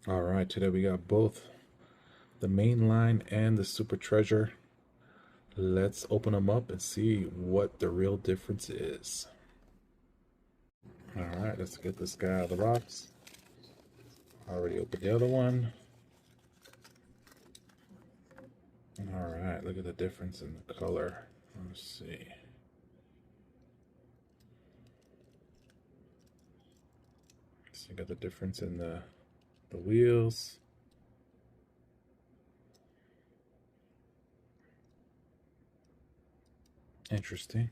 All right, today we got both the Mainline and the Super Treasure. Let's open them up and see what the real difference is. All right, let's get this guy out of the box. Already opened the other one. All right, look at the difference in the color. Let's see. So you got the difference in the wheels. Interesting.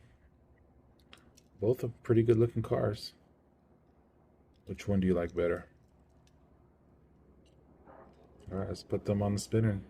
Both are pretty good looking cars. Which one do you like better? All right, let's put them on the spinner.